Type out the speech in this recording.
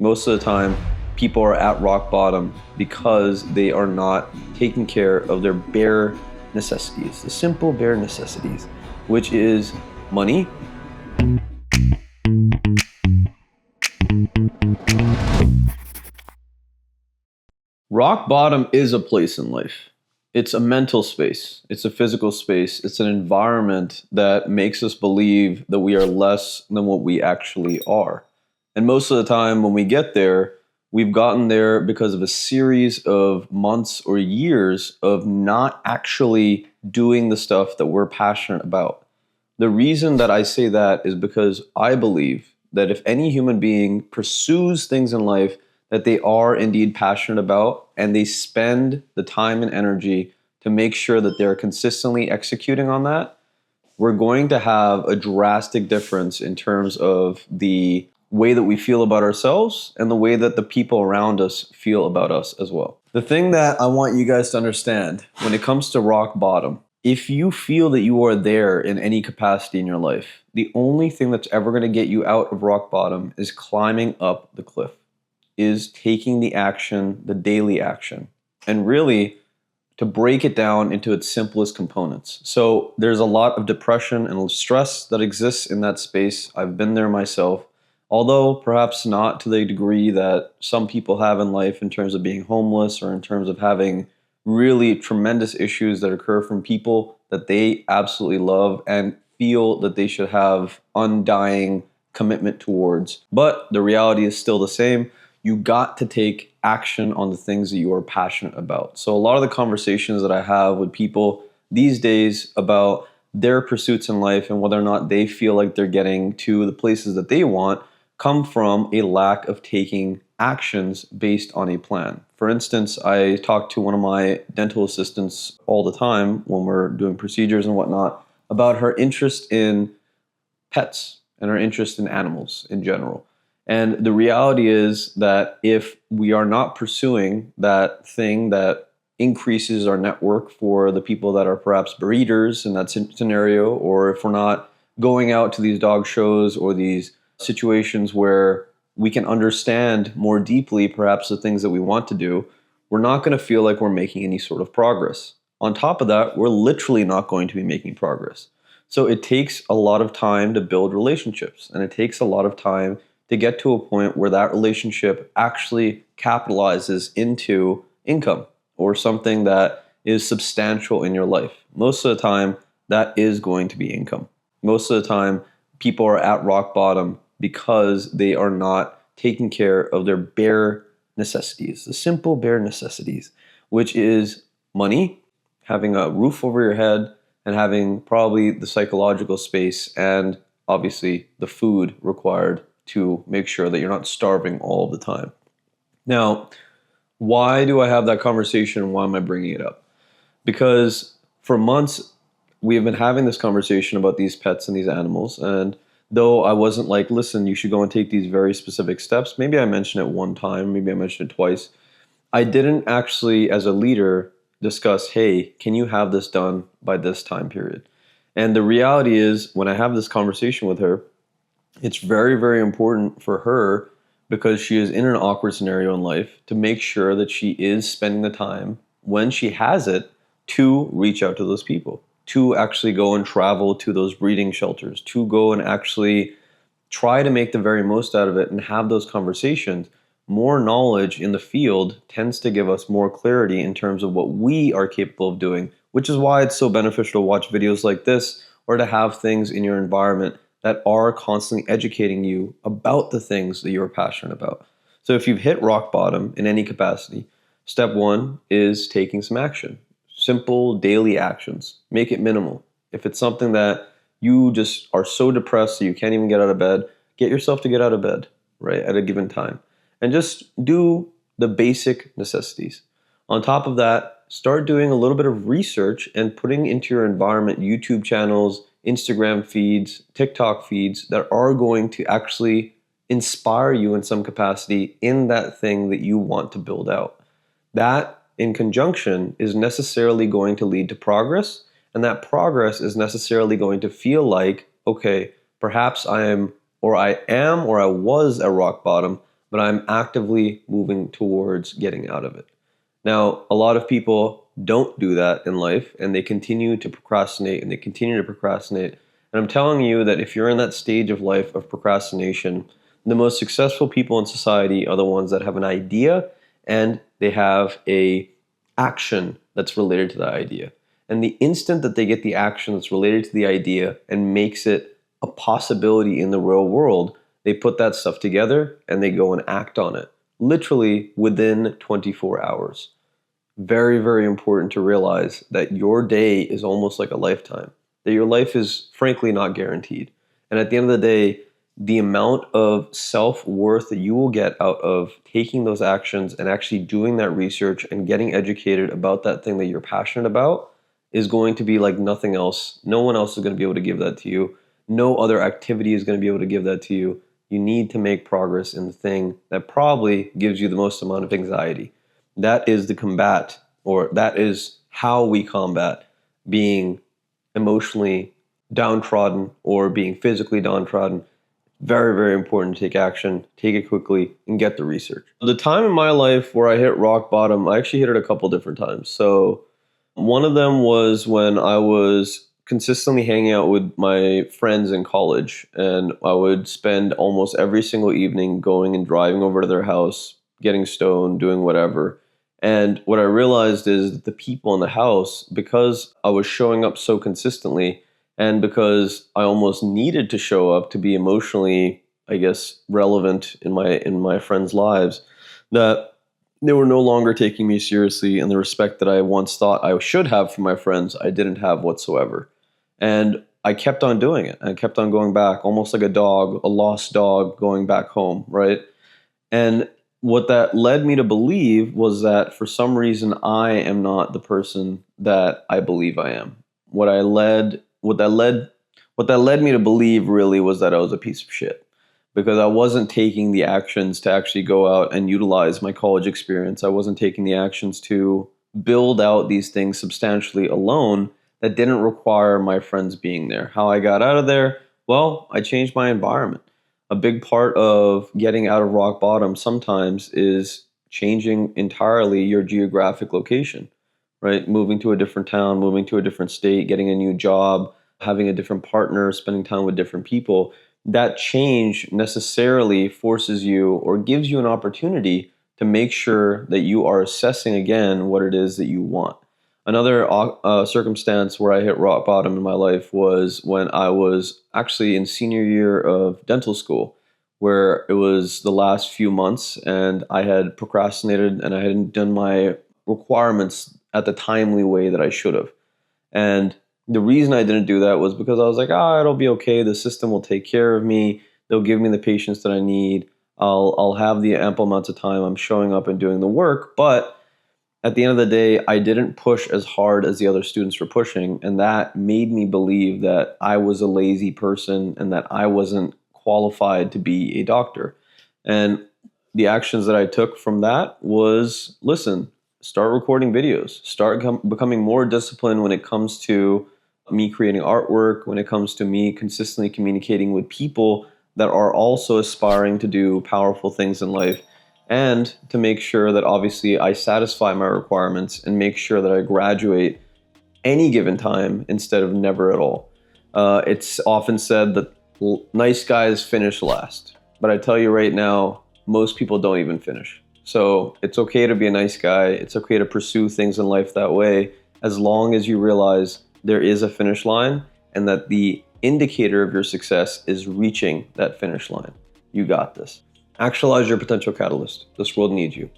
Most of the time, people are at rock bottom because they are not taking care of their bare necessities, the simple bare necessities, which is money. Rock bottom is a place in life. It's a mental space. It's a physical space. It's an environment that makes us believe that we are less than what we actually are. And most of the time when we get there, we've gotten there because of a series of months or years of not actually doing the stuff that we're passionate about. The reason that I say that is because I believe that if any human being pursues things in life that they are indeed passionate about, and they spend the time and energy to make sure that they're consistently executing on that, we're going to have a drastic difference in terms of the way that we feel about ourselves and the way that the people around us feel about us as well. The thing that I want you guys to understand when it comes to rock bottom, if you feel that you are there in any capacity in your life, the only thing that's ever going to get you out of rock bottom is climbing up the cliff, is taking the action, the daily action, and really to break it down into its simplest components. So there's a lot of depression and stress that exists in that space. I've been there myself, although perhaps not to the degree that some people have in life in terms of being homeless or in terms of having really tremendous issues that occur from people that they absolutely love and feel that they should have undying commitment towards. But the reality is still the same. You got to take action on the things that you are passionate about. So a lot of the conversations that I have with people these days about their pursuits in life and whether or not they feel like they're getting to the places that they want come from a lack of taking actions based on a plan. For instance, I talk to one of my dental assistants all the time when we're doing procedures and whatnot about her interest in pets and her interest in animals in general. And the reality is that if we are not pursuing that thing that increases our network for the people that are perhaps breeders in that scenario, or if we're not going out to these dog shows or these situations where we can understand more deeply perhaps the things that we want to do, we're not going to feel like we're making any sort of progress. On top of that, we're literally not going to be making progress. So it takes a lot of time to build relationships, and it takes a lot of time to get to a point where that relationship actually capitalizes into income or something that is substantial in your life. Most of the time, that is going to be income. Most of the time, people are at rock bottom because they are not taking care of their bare necessities, the simple bare necessities, which is money, having a roof over your head, and having probably the psychological space and obviously the food required to make sure that you're not starving all the time. Now, why do I have that conversation? Why am I bringing it up? Because for months, we have been having this conversation about these pets and these animals. And though I wasn't like, listen, you should go and take these very specific steps. Maybe I mentioned it one time, maybe I mentioned it twice. I didn't actually, as a leader, discuss, hey, can you have this done by this time period? And the reality is, when I have this conversation with her, it's very, very important for her, because she is in an awkward scenario in life, to make sure that she is spending the time when she has it to reach out to those people, to actually go and travel to those breeding shelters, to go and actually try to make the very most out of it and have those conversations. More knowledge in the field tends to give us more clarity in terms of what we are capable of doing, which is why it's so beneficial to watch videos like this or to have things in your environment that are constantly educating you about the things that you're passionate about. So if you've hit rock bottom in any capacity, step one is taking some action. Simple daily actions. Make it minimal. If it's something that you just are so depressed that you can't even get out of bed, get yourself to get out of bed, right, at a given time. And just do the basic necessities. On top of that, start doing a little bit of research and putting into your environment YouTube channels, Instagram feeds, TikTok feeds that are going to actually inspire you in some capacity in that thing that you want to build out. That, in conjunction, is necessarily going to lead to progress, and that progress is necessarily going to feel like, okay, perhaps I was at rock bottom, but I'm actively moving towards getting out of it. Now, a lot of people don't do that in life and they continue to procrastinate and they continue to procrastinate. And I'm telling you that if you're in that stage of life of procrastination, the most successful people in society are the ones that have an idea and they have a action that's related to that idea. And the instant that they get the action that's related to the idea and makes it a possibility in the real world, they put that stuff together and they go and act on it, literally within 24 hours. Very, very important to realize that your day is almost like a lifetime, that your life is frankly not guaranteed. And at the end of the day, the amount of self-worth that you will get out of taking those actions and actually doing that research and getting educated about that thing that you're passionate about is going to be like nothing else. No one else is going to be able to give that to you. No other activity is going to be able to give that to you. You need to make progress in the thing that probably gives you the most amount of anxiety. That is the combat, or that is how we combat being emotionally downtrodden or being physically downtrodden. Very, very important to take action, take it quickly, and get the research. The time in my life where I hit rock bottom, I actually hit it a couple different times. So one of them was when I was consistently hanging out with my friends in college, and I would spend almost every single evening going and driving over to their house, getting stoned, doing whatever. And what I realized is that the people in the house, because I was showing up so consistently, and because I almost needed to show up to be emotionally, I guess, relevant in my friends' lives, that they were no longer taking me seriously, and the respect that I once thought I should have for my friends, I didn't have whatsoever. And I kept on doing it. I kept on going back, almost like a dog, a lost dog going back home, right? And what that led me to believe was that for some reason I am not the person that I believe I am. What that led me to believe really was that I was a piece of shit, because I wasn't taking the actions to actually go out and utilize my college experience. I wasn't taking the actions to build out these things substantially alone that didn't require my friends being there. How I got out of there? Well, I changed my environment. A big part of getting out of rock bottom sometimes is changing entirely your geographic location, right? Moving to a different town, moving to a different state, getting a new job, having a different partner, spending time with different people. That change necessarily forces you or gives you an opportunity to make sure that you are assessing again what it is that you want. Another circumstance where I hit rock bottom in my life was when I was actually in senior year of dental school, where it was the last few months and I had procrastinated and I hadn't done my requirements at the timely way that I should have. And the reason I didn't do that was because I was like, it'll be okay. The system will take care of me. They'll give me the patience that I need. I'll have the ample amounts of time. I'm showing up and doing the work. But at the end of the day, I didn't push as hard as the other students were pushing. And that made me believe that I was a lazy person and that I wasn't qualified to be a doctor. And the actions that I took from that was, listen, start recording videos, start becoming more disciplined when it comes to me creating artwork, when it comes to me consistently communicating with people that are also aspiring to do powerful things in life, and to make sure that obviously I satisfy my requirements and make sure that I graduate any given time instead of never at all. It's often said that nice guys finish last, but I tell you right now, most people don't even finish. So it's okay to be a nice guy. It's okay to pursue things in life that way, as long as you realize there is a finish line and that the indicator of your success is reaching that finish line. You got this. Actualize your potential catalyst. This world needs you.